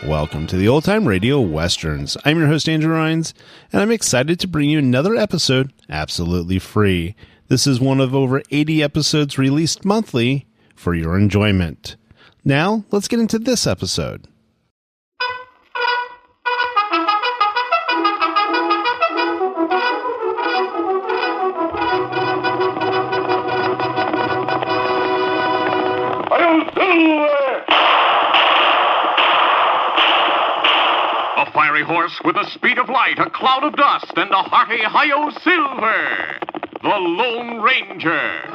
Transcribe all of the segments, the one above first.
Welcome to the Old Time Radio Westerns. I'm your host, Andrew Rhynes, and I'm excited to bring you another episode absolutely free. This is one of over 80 episodes released monthly for your enjoyment. Now, let's get into this episode. A fiery horse with the speed of light, a cloud of dust, and a hearty hi-yo silver. The Lone Ranger.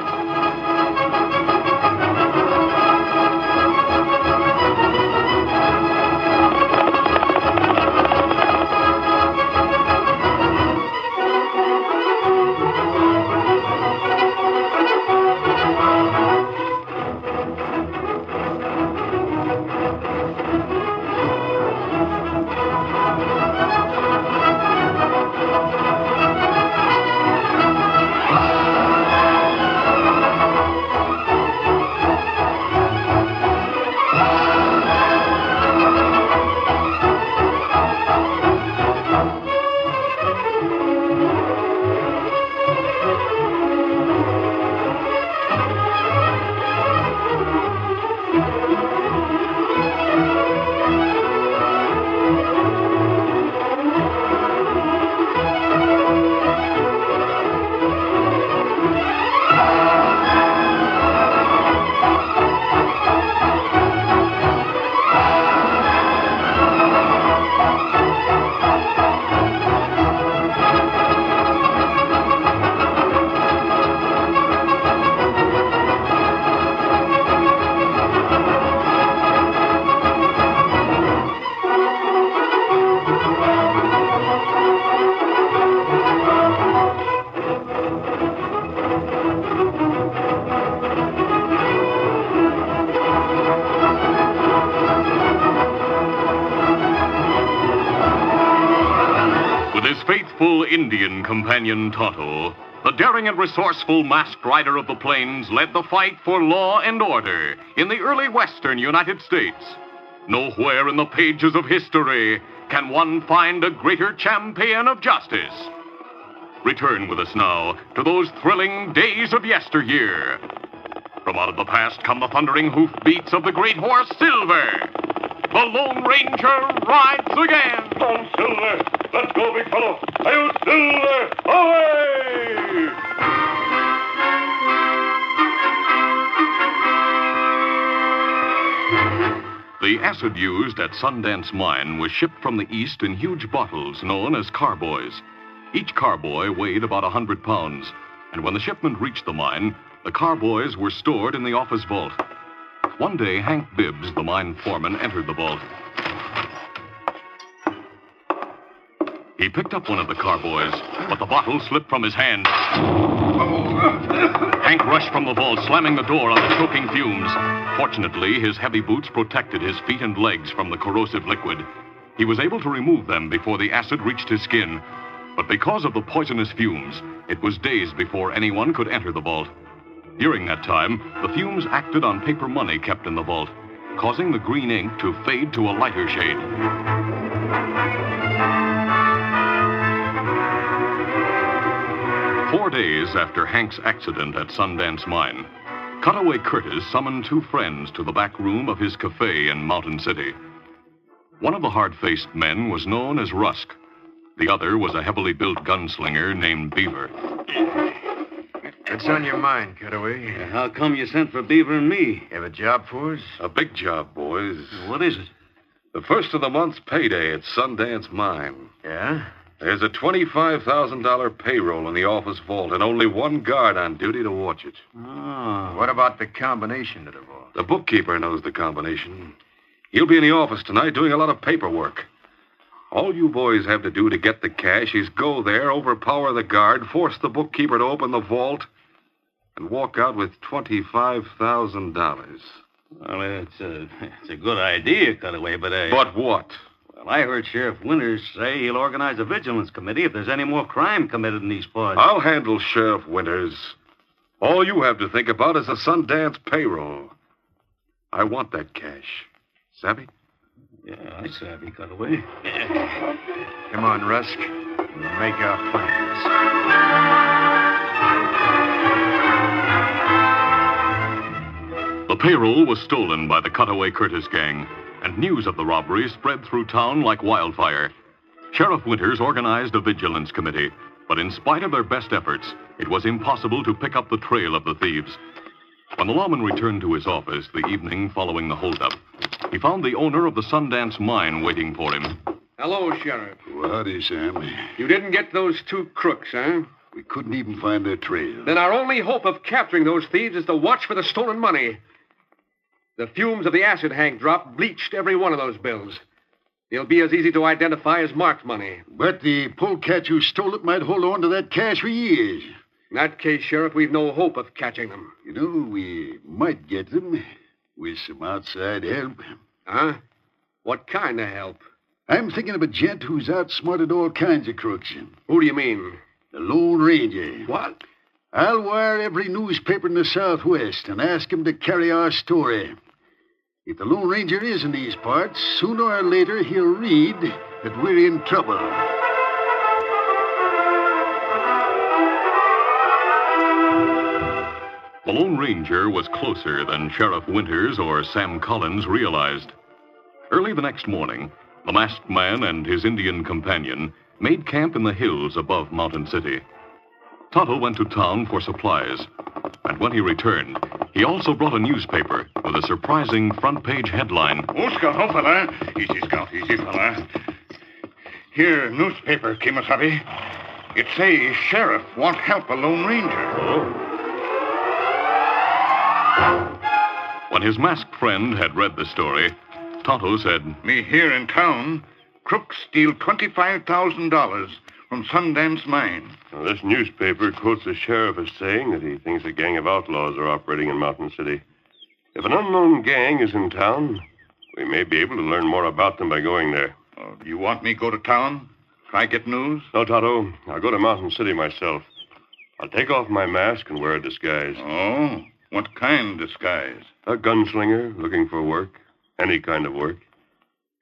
Indian companion Tonto, the daring and resourceful masked rider of the plains, led the fight for law and order in the early western United States. Nowhere in the pages of history can one find a greater champion of justice. Return with us now to those thrilling days of yesteryear. From out of the past come the thundering hoofbeats of the great horse Silver. The Lone Ranger rides again. Come on, Silver. Let's go, big fellow. Hi-yo, Silver. Away! The acid used at Sundance Mine was shipped from the east in huge bottles known as carboys. Each carboy weighed about 100 pounds, and when the shipment reached the mine, the carboys were stored in the office vault. One day, Hank Bibbs, the mine foreman, entered the vault. He picked up one of the carboys, but the bottle slipped from his hand. Hank rushed from the vault, slamming the door on the choking fumes. Fortunately, his heavy boots protected his feet and legs from the corrosive liquid. He was able to remove them before the acid reached his skin. But because of the poisonous fumes, it was days before anyone could enter the vault. During that time, the fumes acted on paper money kept in the vault, causing the green ink to fade to a lighter shade. 4 days after Hank's accident at Sundance Mine, Cutaway Curtis summoned two friends to the back room of his cafe in Mountain City. One of the hard-faced men was known as Rusk. The other was a heavily built gunslinger named Beemer. What's on your mind, Cutaway? How come you sent for Beaver and me? You have a job for us? A big job, boys. What is it? The first of the month's payday at Sundance Mine. Yeah? There's a $25,000 payroll in the office vault and only one guard on duty to watch it. Oh. What about the combination to the vault? The bookkeeper knows the combination. He'll be in the office tonight doing a lot of paperwork. All you boys have to do to get the cash is go there, overpower the guard, force the bookkeeper to open the vault, and walk out with $25,000. Well, it's a good idea, Cutaway, but But what? Well, I heard Sheriff Winters say he'll organize a vigilance committee if there's any more crime committed in these parts. I'll handle Sheriff Winters. All you have to think about is the Sundance payroll. I want that cash. Savvy? Yeah, I savvy, Cutaway. Come on, Rusk. We'll make our plans. The payroll was stolen by the Cutaway Curtis gang, and news of the robbery spread through town like wildfire. Sheriff Winters organized a vigilance committee, but in spite of their best efforts, it was impossible to pick up the trail of the thieves. When the lawman returned to his office the evening following the holdup, he found the owner of the Sundance mine waiting for him. Hello, Sheriff. Well, howdy, Sam. You didn't get those two crooks, huh? We couldn't even find their trail. Then our only hope of capturing those thieves is to watch for the stolen money. The fumes of the acid Hank dropped bleached every one of those bills. They'll be as easy to identify as marked money. But the polecat who stole it might hold on to that cash for years. In that case, Sheriff, we've no hope of catching them. You know, we might get them with some outside help. Huh? What kind of help? I'm thinking of a gent who's outsmarted all kinds of crooks. Who do you mean? The Lone Ranger. What? I'll wire every newspaper in the Southwest and ask him to carry our story. If the Lone Ranger is in these parts, sooner or later he'll read that we're in trouble. The Lone Ranger was closer than Sheriff Winters or Sam Collins realized. Early the next morning, the masked man and his Indian companion made camp in the hills above Mountain City. Tonto went to town for supplies, and when he returned, he also brought a newspaper with a surprising front-page headline. Oh, Scout, fella. Easy, Scout, easy, fella. Here, newspaper, Kemosabe. It say sheriff want help a Lone Ranger. Oh. When his masked friend had read the story, Tonto said, Me here in town, crooks steal $25,000 from Sundance Mine. Well, this newspaper quotes the sheriff as saying that he thinks a gang of outlaws are operating in Mountain City. If an unknown gang is in town, we may be able to learn more about them by going there. Oh, do you want me to go to town? Try get news? No, Tonto. I'll go to Mountain City myself. I'll take off my mask and wear a disguise. Oh, what kind of disguise? A gunslinger looking for work. Any kind of work.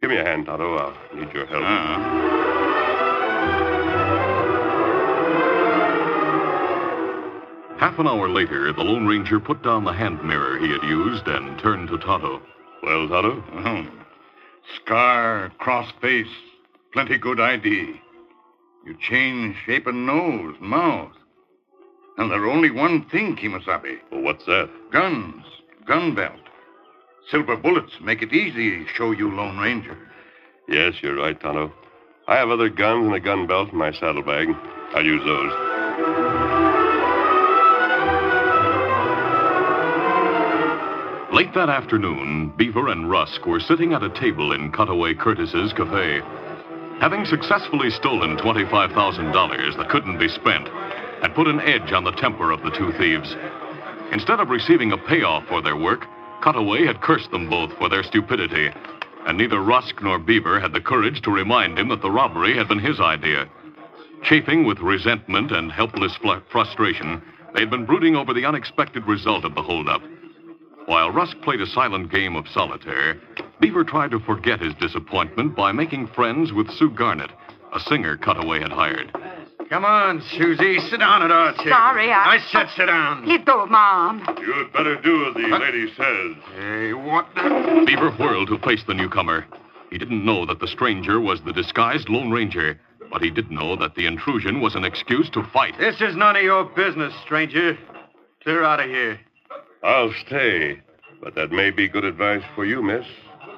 Give me a hand, Tonto. I'll need your help. Half an hour later, the Lone Ranger put down the hand mirror he had used and turned to Tonto. Well, Tonto? Scar, cross face, plenty good ID. You change shape of nose, mouth. And there's only one thing, Kemosabe. Well, what's that? Guns, gun belt. Silver bullets make it easy to show you Lone Ranger. Yes, you're right, Tonto. I have other guns and a gun belt in my saddlebag. I'll use those. Late that afternoon, Beaver and Rusk were sitting at a table in Cutaway Curtis's cafe. Having successfully stolen $25,000 that couldn't be spent, had put an edge on the temper of the two thieves. Instead of receiving a payoff for their work, Cutaway had cursed them both for their stupidity, and neither Rusk nor Beaver had the courage to remind him that the robbery had been his idea. Chafing with resentment and helpless frustration, they had been brooding over the unexpected result of the holdup. While Rusk played a silent game of solitaire, Beaver tried to forget his disappointment by making friends with Sue Garnett, a singer Cutaway had hired. Come on, Susie. Sit down at our table. Sorry, I said sit down. Let go of my arm. You'd better do as the lady says. Hey, what the... Beaver whirled to face the newcomer. He didn't know that the stranger was the disguised Lone Ranger, but he did know that the intrusion was an excuse to fight. This is none of your business, stranger. Clear out of here. I'll stay, but that may be good advice for you, miss.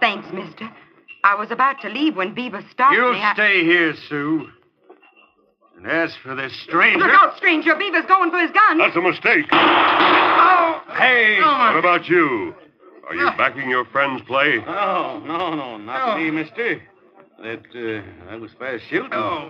Thanks, mister. I was about to leave when Beaver stopped You me. stay here, Sue. And as for this stranger... Look out, stranger. Beaver's going for his gun. That's a mistake. Oh, hey! What about you? Are you backing your friend's play? Oh, no, not me, mister. That was fast shooting. Oh.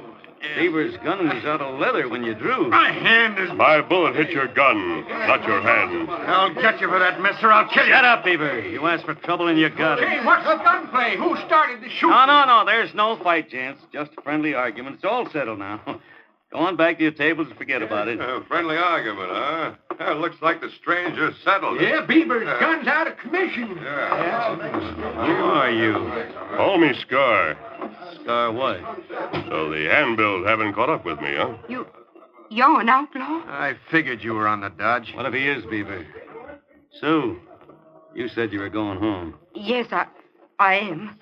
Beaver's gun was out of leather when you drew. My hand is... My bullet hit your gun, not your hand. I'll get you for that, mister. I'll kill you. Shut up, Beaver. You asked for trouble and you got it. Hey, what's the gunplay? Who started the shooting? No. There's no fight, gents. Just a friendly argument. It's all settled now. Go on back to your tables and forget about it. Friendly argument, huh? Looks like the stranger's settled. Yeah, Beaver's gun's out of commission. Who are you? Call me Scar. Scar what? So the handbills haven't caught up with me, huh? You're an outlaw? I figured you were on the dodge. What if he is, Beaver? Sue, you said you were going home. Yes, I am.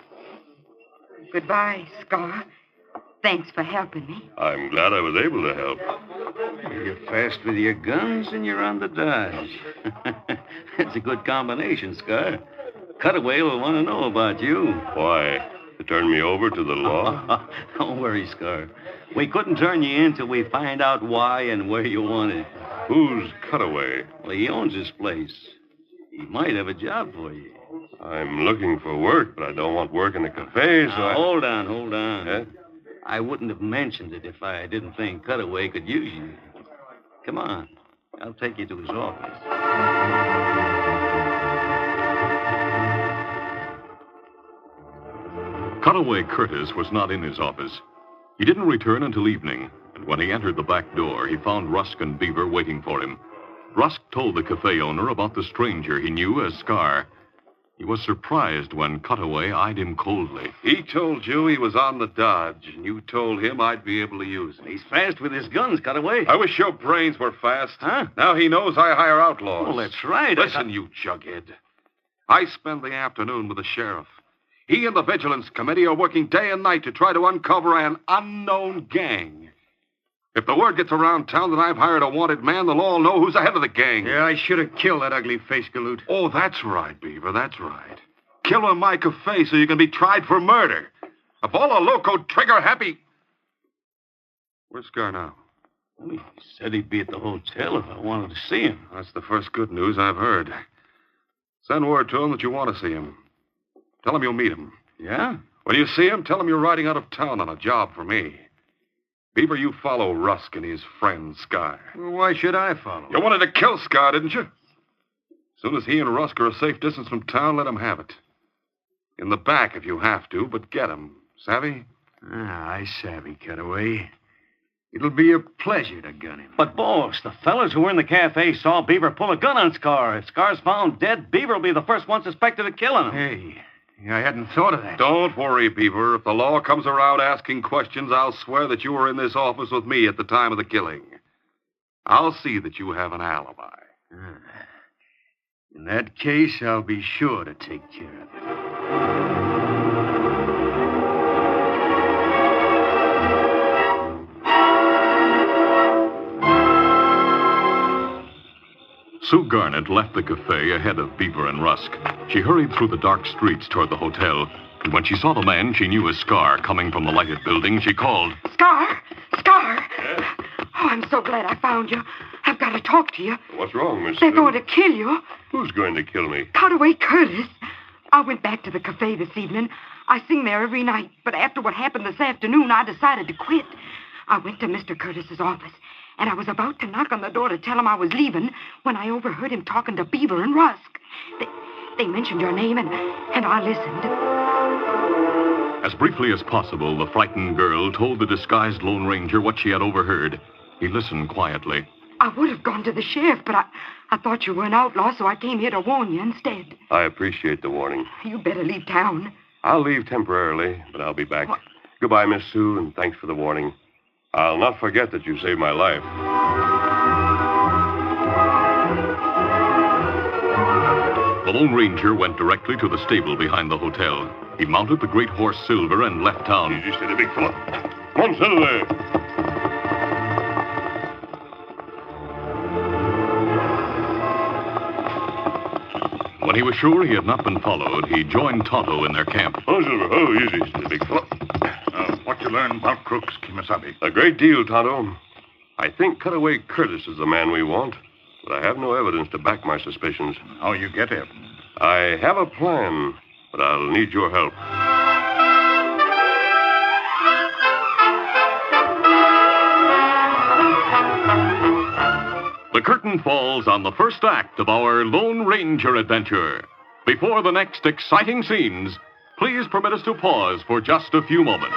Goodbye, Scar. Thanks for helping me. I'm glad I was able to help. You're fast with your guns and you're on the dodge. It's a good combination, Scar. Cutaway will want to know about you. Why? To turn me over to the law? Don't worry, Scar. We couldn't turn you in till we find out why and where you want it. Who's Cutaway? Well, he owns this place. He might have a job for you. I'm looking for work, but I don't want work in a cafe, so Hold on. Eh? I wouldn't have mentioned it if I didn't think Cutaway could use you. Come on. I'll take you to his office. Cutaway Curtis was not in his office. He didn't return until evening, and when he entered the back door, he found Rusk and Beaver waiting for him. Rusk told the cafe owner about the stranger he knew as Scar. He was surprised when Cutaway eyed him coldly. He told you he was on the dodge, and you told him I'd be able to use him. He's fast with his guns, Cutaway. I wish your brains were fast. Huh? Now he knows I hire outlaws. Well, that's right. Listen, you jughead. I spend the afternoon with the sheriff. He and the Vigilance Committee are working day and night to try to uncover an unknown gang. If the word gets around town that I've hired a wanted man, they'll all know who's ahead of the gang. Yeah, I should have killed that ugly-faced galoot. Oh, that's right, Beaver, that's right. Kill him, my cafe, so you can be tried for murder. If all a loco trigger-happy... Where's Scar now? Well, he said he'd be at the hotel if I wanted to see him. That's the first good news I've heard. Send word to him that you want to see him. Tell him you'll meet him. Yeah? When you see him, tell him you're riding out of town on a job for me. Beaver, you follow Rusk and his friend, Scar. Well, why should I follow? You wanted to kill Scar, didn't you? As soon as he and Rusk are a safe distance from town, let him have it. In the back if you have to, but get him. Savvy? I savvy, Cutaway. It'll be a pleasure to gun him. But, boss, the fellas who were in the cafe saw Beaver pull a gun on Scar. If Scar's found dead, Beaver will be the first one suspected of killing him. Hey, I hadn't thought of that. Don't worry, Beaver. If the law comes around asking questions, I'll swear that you were in this office with me at the time of the killing. I'll see that you have an alibi. In that case, I'll be sure to take care of it. Sue Garnett left the cafe ahead of Beaver and Rusk. She hurried through the dark streets toward the hotel, and when she saw the man she knew as Scar coming from the lighted building, she called. Scar! Oh, I'm so glad I found you. I've got to talk to you. What's wrong, Miss They're Sue? going to kill you. Who's going to kill me? Cutaway Curtis. I went back to the cafe this evening. I sing there every night, but after what happened this afternoon, I decided to quit. I went to Mr. Curtis's office, and I was about to knock on the door to tell him I was leaving when I overheard him talking to Beaver and Rusk. They mentioned your name, and I listened. As briefly as possible, the frightened girl told the disguised Lone Ranger what she had overheard. He listened quietly. I would have gone to the sheriff, but I thought you were an outlaw, so I came here to warn you instead. I appreciate the warning. You better leave town. I'll leave temporarily, but I'll be back. What? Goodbye, Miss Sue, and thanks for the warning. I'll not forget that you saved my life. The Lone Ranger went directly to the stable behind the hotel. He mounted the great horse Silver and left town. Easy, steady, big fella. Come on, Silver. When he was sure he had not been followed, he joined Tonto in their camp. Oh, Silver. Oh, easy, steady, big fella. What you learn about crooks, Kimasabi? A great deal, Tonto. I think Cutaway Curtis is the man we want, but I have no evidence to back my suspicions. How you get him? I have a plan, but I'll need your help. curtain falls on the first act of our Lone Ranger adventure. Before the next exciting scenes, please permit us to pause for just a few moments.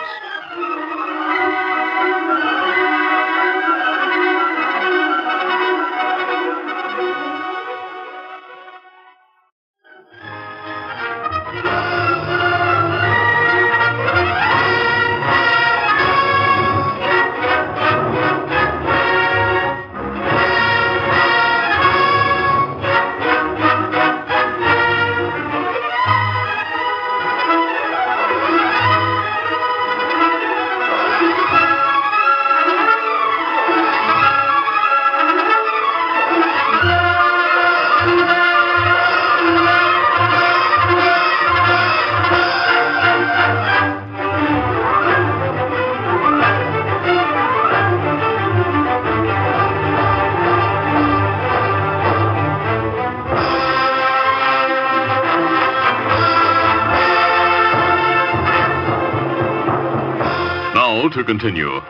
To continue.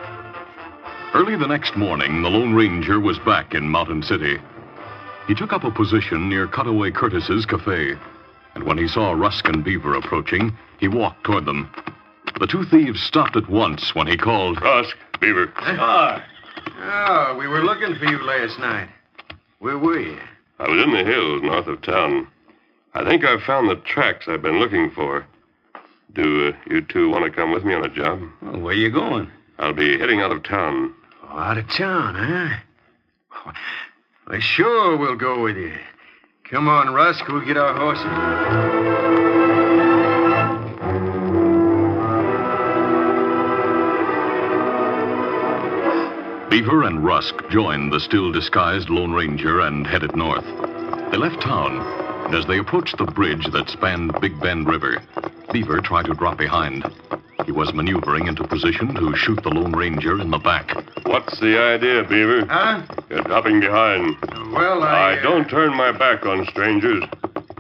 Early the next morning, the Lone Ranger was back in Mountain City. He took up a position near Cutaway Curtis's cafe, and when he saw Rusk and Beaver approaching, he walked toward them. The two thieves stopped at once when he called, Rusk, Beaver. Todd. Oh, we were looking for you last night. Where were you? I was in the hills north of town. I think I've found the tracks I've been looking for. Do you two want to come with me on a job? Well, where you going? I'll be heading out of town. Oh, out of town, huh? Well, sure, we'll go with you. Come on, Rusk, we'll get our horses. Beaver and Rusk joined the still-disguised Lone Ranger and headed north. They left town, and as they approached the bridge that spanned Big Bend River, Beaver tried to drop behind. He was maneuvering into position to shoot the Lone Ranger in the back. What's the idea, Beaver? Huh? You're dropping behind. Well, I don't turn my back on strangers.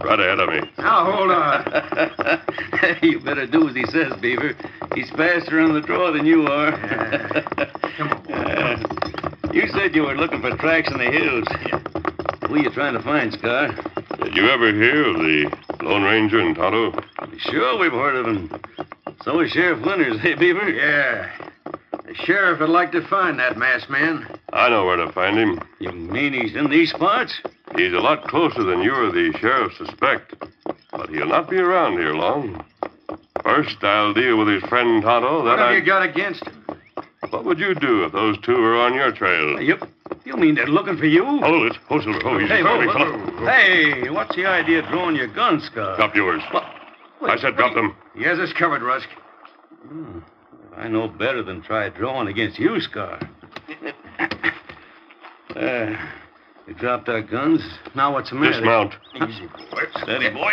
Right ahead of me. Now, hold on. You better do as he says, Beaver. He's faster on the draw than you are. Come on. You said you were looking for tracks in the hills. Who are you trying to find, Scar? Did you ever hear of the Lone Ranger and Tonto? Sure, we've heard of him. So is Sheriff Winters, hey, Beaver? Yeah. The sheriff would like to find that masked man. I know where to find him. You mean he's in these parts? He's a lot closer than you or the sheriff suspect. But he'll not be around here long. First, I'll deal with his friend Tonto. What have you got against him? What would you do if those two were on your trail? You mean they're looking for you? Hold it. Hold Silver. Hold, Hey, hey, what's the idea of drawing your gun, Scar? Drop yours. I said drop them. He has us covered, Rusk. I know better than try drawing against you, Scar. We dropped our guns. Now what's the matter? Dismount. Easy, boy. Steady, boy.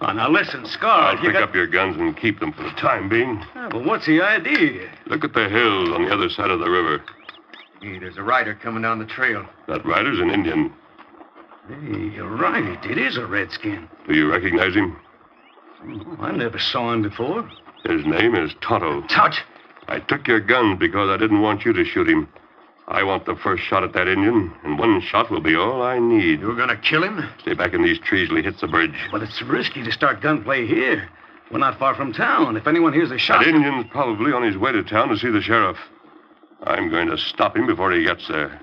Oh, now listen, Scar. I'll pick up your guns and keep them for the time being. But what's the idea? Look at the hills on the other side of the river. Hey, there's a rider coming down the trail. That rider's an Indian. Hey, you're right. It is a redskin. Do you recognize him? I never saw him before. His name is Tonto. Touch. I took your guns because I didn't want you to shoot him. I want the first shot at that Indian, and one shot will be all I need. You're gonna kill him? Stay back in these trees till he hits the bridge. But it's risky to start gunplay here. We're not far from town. If anyone hears a shot... That Indian's probably on his way to town to see the sheriff. I'm going to stop him before he gets there.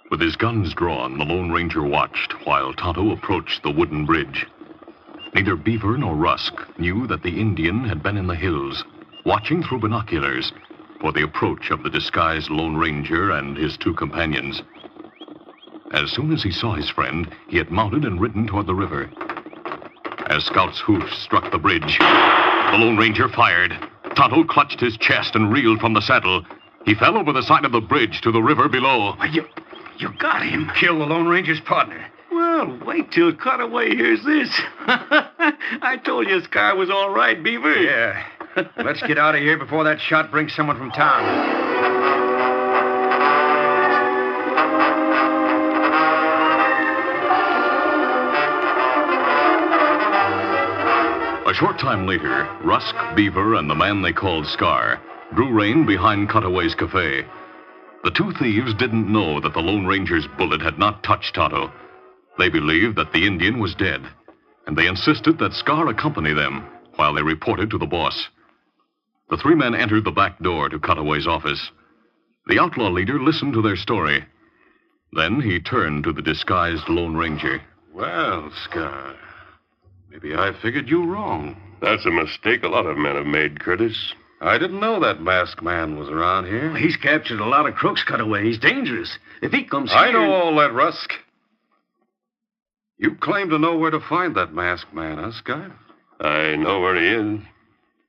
With his guns drawn, the Lone Ranger watched while Tonto approached the wooden bridge. Neither Beaver nor Rusk knew that the Indian had been in the hills, watching through binoculars for the approach of the disguised Lone Ranger and his two companions. As soon as he saw his friend, he had mounted and ridden toward the river. As Scout's hoofs struck the bridge, the Lone Ranger fired. Tonto clutched his chest and reeled from the saddle. He fell over the side of the bridge to the river below. You got him. Kill the Lone Ranger's partner. Well, wait till Cutaway hears this. I told you Scar was all right, Beaver. Yeah. Let's get out of here before that shot brings someone from town. A short time later, Rusk, Beaver, and the man they called Scar drew rein behind Cutaway's cafe. The two thieves didn't know that the Lone Ranger's bullet had not touched Tonto. They believed that the Indian was dead, and they insisted that Scar accompany them while they reported to the boss. The three men entered the back door to Cutaway's office. The outlaw leader listened to their story. Then he turned to the disguised Lone Ranger. Well, Scar, maybe I figured you wrong. That's a mistake a lot of men have made, Curtis. I didn't know that masked man was around here. He's captured a lot of crooks, Cutaway. He's dangerous. If he comes here... I know all that, Rusk. You claim to know where to find that masked man, huh, Scar? I know where he is.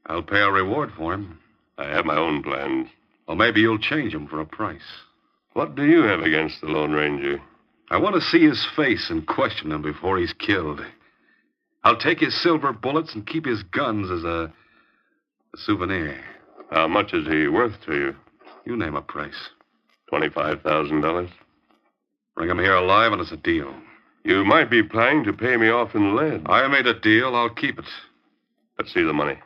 I'll pay a reward for him. I have my own plans. Or maybe you'll change him for a price. What do you have against the Lone Ranger? I want to see his face and question him before he's killed. I'll take his silver bullets and keep his guns as a souvenir. How much is he worth to you? You name a price. $25,000. Bring him here alive and it's a deal. You might be planning to pay me off in lead. I made a deal. I'll keep it. Let's see the money.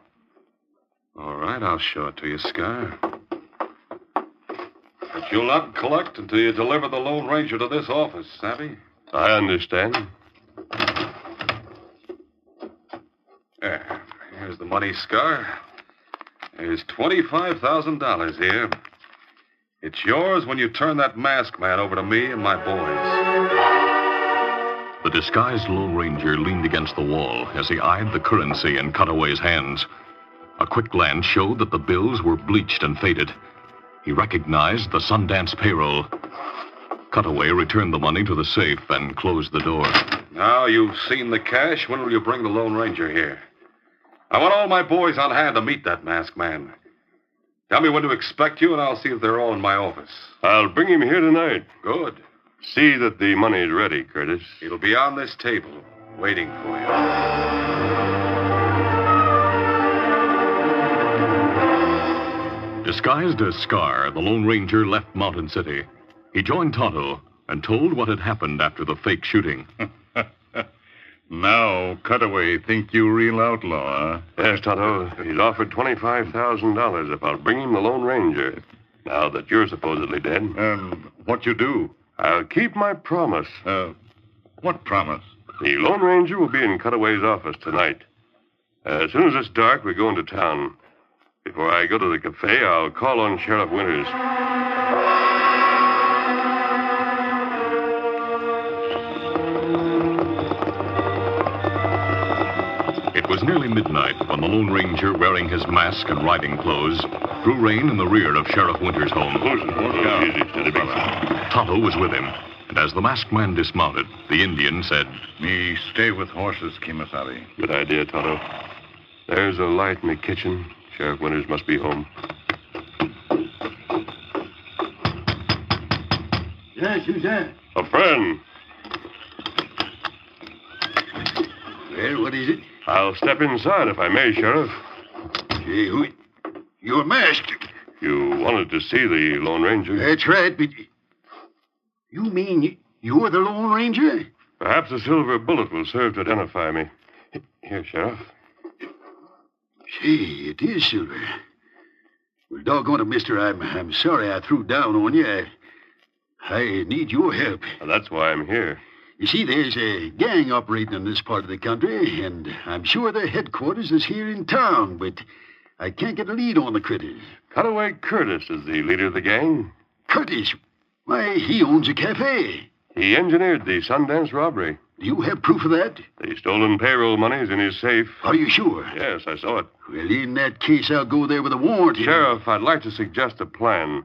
All right, I'll show it to you, Scar. But you'll not collect until you deliver the Lone Ranger to this office, savvy? I understand. There. Here's the money, Scar. There's $25,000 here. It's yours when you turn that masked man over to me and my boys. The disguised Lone Ranger leaned against the wall as he eyed the currency in Cutaway's hands. A quick glance showed that the bills were bleached and faded. He recognized the Sundance payroll. Cutaway returned the money to the safe and closed the door. Now you've seen the cash. When will you bring the Lone Ranger here? I want all my boys on hand to meet that masked man. Tell me when to expect you, and I'll see if they're all in my office. I'll bring him here tonight. Good. See that the money is ready, Curtis. It'll be on this table, waiting for you. Disguised as Scar, the Lone Ranger left Mountain City. He joined Tonto and told what had happened after the fake shooting. Now, Cutaway, think you real outlaw, huh? Yes, Tonto. He's offered $25,000 if I'll bring him the Lone Ranger. Now that you're supposedly dead. What you do? I'll keep my promise. What promise? The Lone Ranger will be in Cutaway's office tonight. As soon as it's dark, we go into town. Before I go to the cafe, I'll call on Sheriff Winters. It was nearly midnight when the Lone Ranger, wearing his mask and riding clothes, drew rein in the rear of Sheriff Winters' home. Tonto was with him, and as the masked man dismounted, the Indian said, Me stay with horses, Kimasabi. Good idea, Tonto. There's a light in the kitchen. Sheriff Winters must be home. Yes, who's that? A friend. Well, what is it? I'll step inside if I may, Sheriff. Hey, who... You're masked. You wanted to see the Lone Ranger? That's right, but... You mean you're the Lone Ranger? Perhaps a silver bullet will serve to identify me. Here, Sheriff. Say, it is silver. Well, doggone it, mister, I'm sorry I threw down on you. I need your help. Well, that's why I'm here. You see, there's a gang operating in this part of the country, and I'm sure their headquarters is here in town, but I can't get a lead on the critters. Cutaway Curtis is the leader of the gang. Curtis? Why, he owns a cafe. He engineered the Sundance robbery. Do you have proof of that? The stolen payroll money is in his safe. Are you sure? Yes, I saw it. Well, in that case, I'll go there with a warrant. Sheriff, I'd like to suggest a plan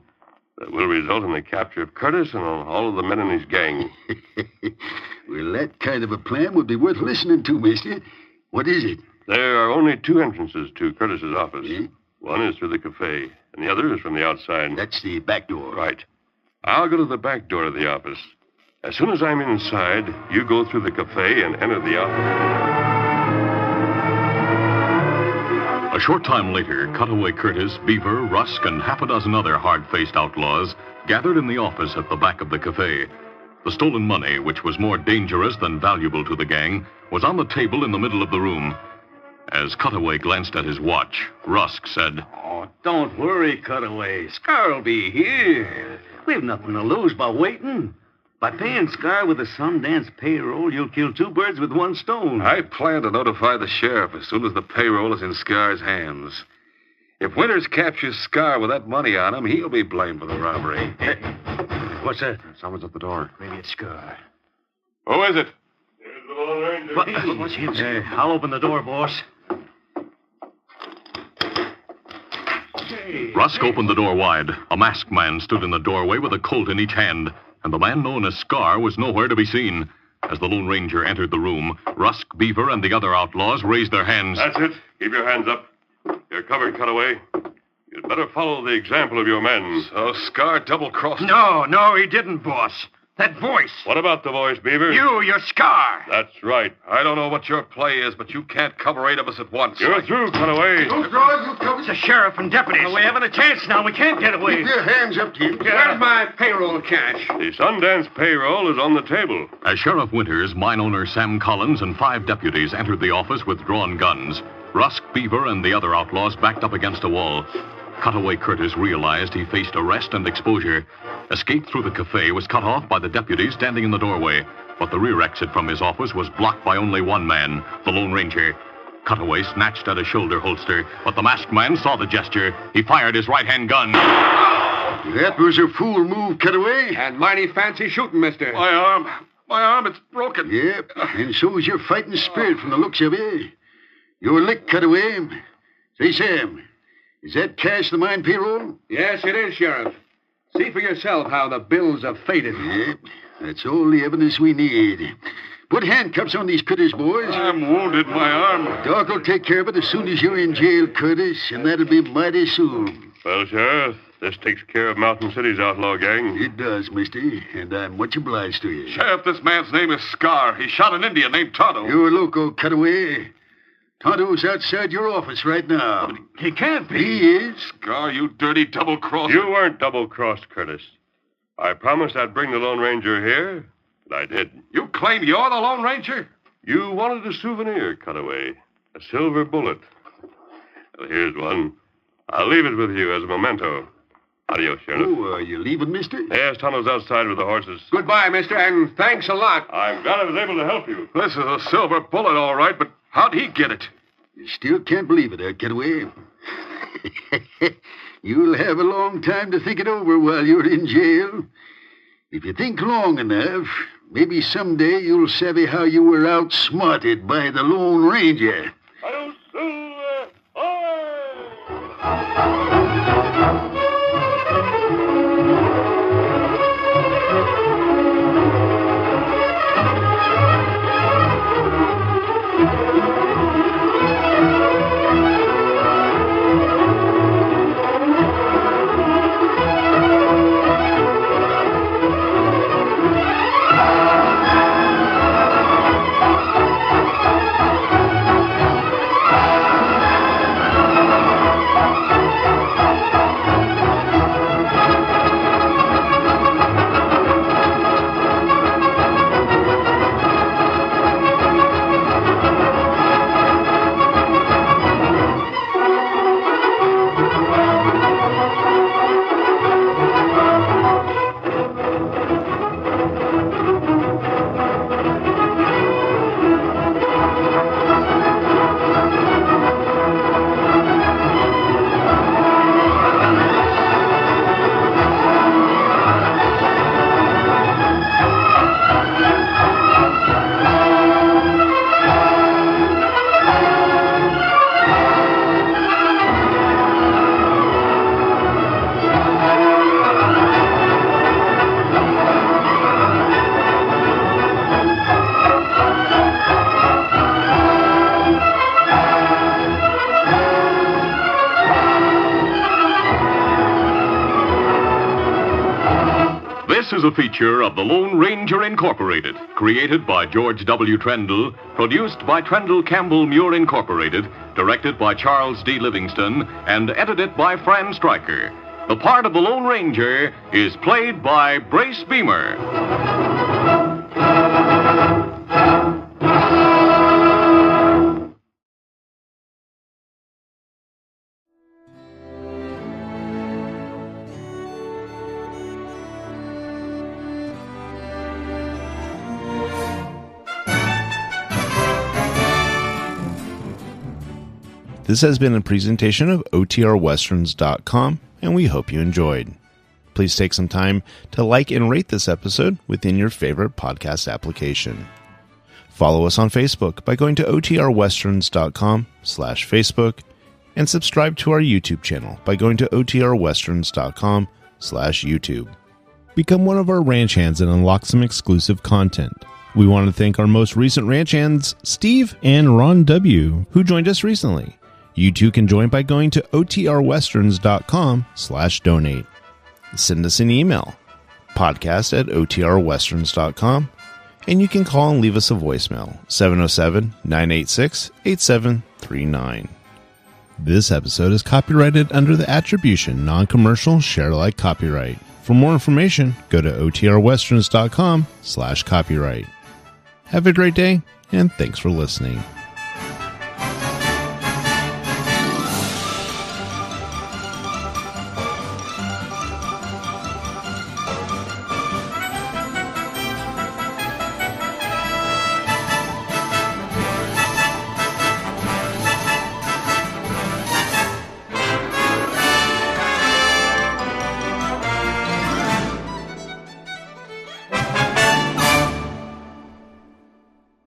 that will result in the capture of Curtis and all of the men in his gang. Well, that kind of a plan would be worth listening to, mister. What is it? There are only two entrances to Curtis's office. Yeah? One is through the cafe, and the other is from the outside. That's the back door. Right. I'll go to the back door of the office. As soon as I'm inside, you go through the cafe and enter the office. A short time later, Cutaway Curtis, Beemer, Rusk, and half a dozen other hard-faced outlaws gathered in the office at the back of the cafe. The stolen money, which was more dangerous than valuable to the gang, was on the table in the middle of the room. As Cutaway glanced at his watch, Rusk said, Oh, don't worry, Cutaway. Scar'll be here. We've nothing to lose by waiting. By paying Scar with the Sundance payroll, you'll kill two birds with one stone. I plan to notify the sheriff as soon as the payroll is in Scar's hands. If Winters captures Scar with that money on him, he'll be blamed for the robbery. Hey, what's that? Someone's at the door. Maybe it's Scar. Who is it? Here's the Lone Ranger. What's him say? I'll open the door, boss. Rusk opened the door wide. A masked man stood in the doorway with a Colt in each hand, and the man known as Scar was nowhere to be seen. As the Lone Ranger entered the room, Rusk, Beaver, and the other outlaws raised their hands. That's it. Keep your hands up. You're covered, Cutaway. You'd better follow the example of your men. So Scar double-crossed... No, he didn't, boss. That voice. What about the voice, Beaver? You're Scar. That's right. I don't know what your play is, but you can't cover 8 of us at once. You're through, Cutaway. Don't draw, you cover. It's the sheriff and deputies. We haven't a chance now. We can't get away. Keep your hands up, Jim. Where's my payroll cash? The Sundance payroll is on the table. As Sheriff Winters, mine owner Sam Collins, and 5 deputies entered the office with drawn guns, Rusk, Beaver, and the other outlaws backed up against a wall. Cutaway Curtis realized he faced arrest and exposure. Escape through the cafe was cut off by the deputies standing in the doorway, but the rear exit from his office was blocked by only one man, the Lone Ranger. Cutaway snatched at a shoulder holster, but the masked man saw the gesture. He fired his right-hand gun. That was a fool move, Cutaway. And mighty fancy shooting, mister. My arm, it's broken. Yep, and so is your fighting spirit from the looks of it. You're licked, Cutaway. Say, Sam, is that cash the mine payroll? Yes, it is, Sheriff. See for yourself how the bills have faded. Yep, that's all the evidence we need. Put handcuffs on these critters, boys. I'm wounded, my arm. Doc will take care of it as soon as you're in jail, Curtis, and that'll be mighty soon. Well, Sheriff, this takes care of Mountain City's outlaw gang. It does, mister, and I'm much obliged to you. Sheriff, this man's name is Scar. He shot an Indian named Tonto. You're loco, Cutaway. Tonto's outside your office right now. He can't be. He is. Scar, you dirty double-crosser. You weren't double-crossed, Curtis. I promised I'd bring the Lone Ranger here, and I did. You claim you're the Lone Ranger? You wanted a souvenir, Cutaway. A silver bullet. Well, here's one. I'll leave it with you as a memento. Adios, Sheriff. Oh, are you leaving, mister? Yes, Tonto's outside with the horses. Goodbye, mister, and thanks a lot. I'm glad I was able to help you. This is a silver bullet, all right, but how'd he get it? You still can't believe it, Cutaway. You'll have a long time to think it over while you're in jail. If you think long enough, maybe someday you'll savvy how you were outsmarted by the Lone Ranger. Adios, Silver. Aye! This is a feature of the Lone Ranger Incorporated, created by George W. Trendle, produced by Trendle Campbell Muir Incorporated, directed by Charles D. Livingston, and edited by Fran Striker. The part of the Lone Ranger is played by Brace Beemer. This has been a presentation of OTRWesterns.com, and we hope you enjoyed. Please take some time to like and rate this episode within your favorite podcast application. Follow us on Facebook by going to OTRWesterns.com/Facebook, and subscribe to our YouTube channel by going to OTRWesterns.com/YouTube. Become one of our ranch hands and unlock some exclusive content. We want to thank our most recent ranch hands, Steve and Ron W., who joined us recently. You too can join by going to OTRWesterns.com/donate. Send us an email, podcast@OTRWesterns.com, and you can call and leave us a voicemail, 707-986-8739. This episode is copyrighted under the attribution, non-commercial, share-alike copyright. For more information, go to OTRWesterns.com/copyright. Have a great day, and thanks for listening.